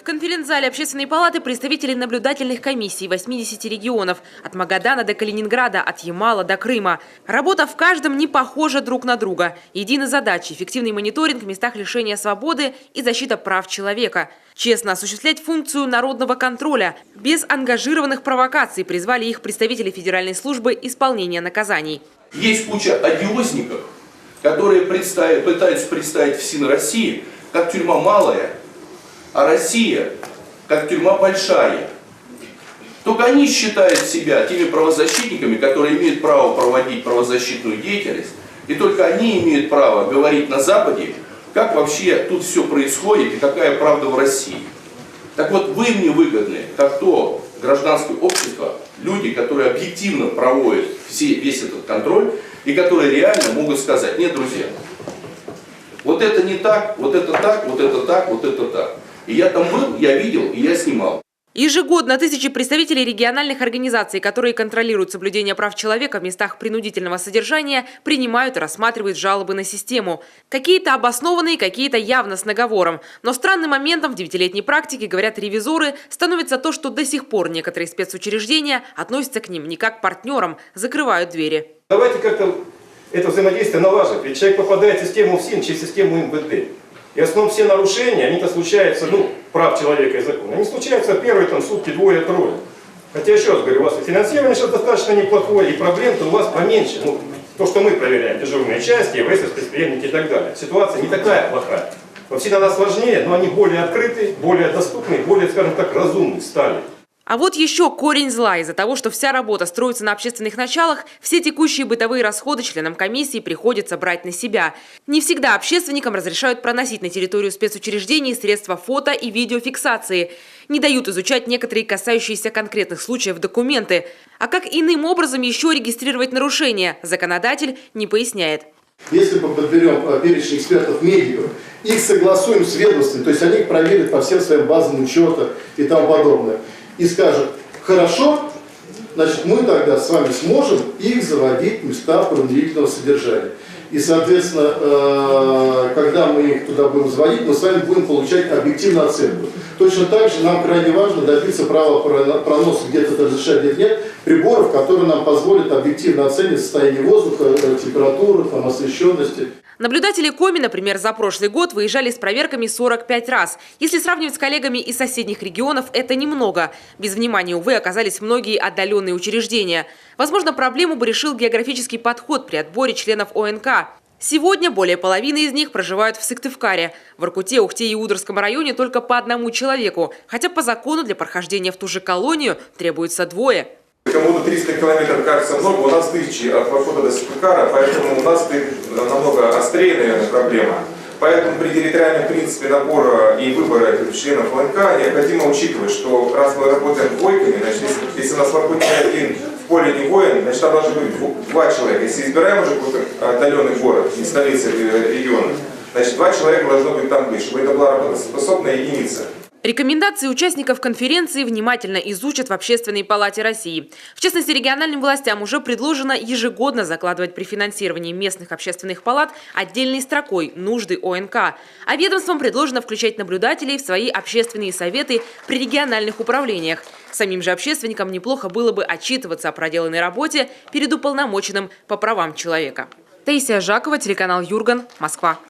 В конференц-зале Общественной палаты представители наблюдательных комиссий 80 регионов. От Магадана до Калининграда, от Ямала до Крыма. Работа в каждом не похожа друг на друга. Единые задачи – эффективный мониторинг в местах лишения свободы и защита прав человека. Честно осуществлять функцию народного контроля. Без ангажированных провокаций призвали их представители Федеральной службы исполнения наказаний. Есть куча одиозников, которые пытаются представить ФСИН России как тюрьма малая, а Россия как тюрьма большая. Только они считают себя теми правозащитниками, которые имеют право проводить правозащитную деятельность, и только они имеют право говорить на Западе, как вообще тут все происходит и какая правда в России. Так вот, вы мне выгодны, как то гражданское общество, люди, которые объективно проводят весь этот контроль и которые реально могут сказать: нет, друзья, вот это не так, вот это так, вот это так, вот это так. И я там был, я видел, и я снимал. Ежегодно тысячи представителей региональных организаций, которые контролируют соблюдение прав человека в местах принудительного содержания, принимают и рассматривают жалобы на систему. Какие-то обоснованные, какие-то явно с наговором. Но странным моментом в 9-летней практике, говорят ревизоры, становится то, что до сих пор некоторые спецучреждения относятся к ним не как к партнерам, закрывают двери. Давайте как-то это взаимодействие налаживать. Ведь человек попадает в систему ФСИН через систему МВД. И в основном все нарушения, они-то случаются, прав человека и закона. Они случаются первые сутки, двое-трое. Хотя, еще раз говорю, у вас и финансирование сейчас достаточно неплохое, и проблем-то у вас поменьше. То, что мы проверяем, дежурные части, ВСС, предприемники и так далее. Ситуация не такая плохая. Во все надо сложнее, но они более открыты, более доступны, более, скажем так, разумны стали. А вот еще корень зла. Из-за того, что вся работа строится на общественных началах, все текущие бытовые расходы членам комиссии приходится брать на себя. Не всегда общественникам разрешают проносить на территорию спецучреждений средства фото и видеофиксации. Не дают изучать некоторые касающиеся конкретных случаев документы. А как иным образом еще регистрировать нарушения, законодатель не поясняет. Если мы подберем перечень экспертов медиа, их согласуем с ведомством, то есть они их проверят по всем своим базам учета и тому подобное. И скажут: хорошо, значит, мы тогда с вами сможем их заводить в места принудительного содержания. И, соответственно, когда мы их туда будем заводить, мы с вами будем получать объективную оценку. Точно так же нам крайне важно добиться права проноса, где-то это разрешает, где-то нет, приборов, которые нам позволят объективно оценить состояние воздуха, температуру, освещенности. Наблюдатели КОМИ, например, за прошлый год выезжали с проверками 45 раз. Если сравнивать с коллегами из соседних регионов, это немного. Без внимания, увы, оказались многие отдаленные учреждения. Возможно, проблему бы решил географический подход при отборе членов ОНК. Сегодня более половины из них проживают в Сыктывкаре. В Иркуте, Ухте и Удровском районе только по одному человеку. Хотя по закону для прохождения в ту же колонию требуется двое. Кому-то 300 километров кажется много, у нас 1000 от Воркуты до Сыктывкара, поэтому у нас намного острее, наверное, проблема. Поэтому при территориальном принципе набора и выбора членов ОНК необходимо учитывать, что раз мы работаем двойками, значит, если у нас в Воркуте один в поле не воин, значит, там должны быть 2 человека. Если избираем уже какой-то отдаленный город, не столица региона, значит, 2 человека должно быть там быть, чтобы это была работоспособная единица. Рекомендации участников конференции внимательно изучат в Общественной палате России. В частности, региональным властям уже предложено ежегодно закладывать при финансировании местных общественных палат отдельной строкой нужды ОНК. А ведомствам предложено включать наблюдателей в свои общественные советы при региональных управлениях. Самим же общественникам неплохо было бы отчитываться о проделанной работе перед уполномоченным по правам человека. Таисия Жакова, телеканал Юрган, Москва.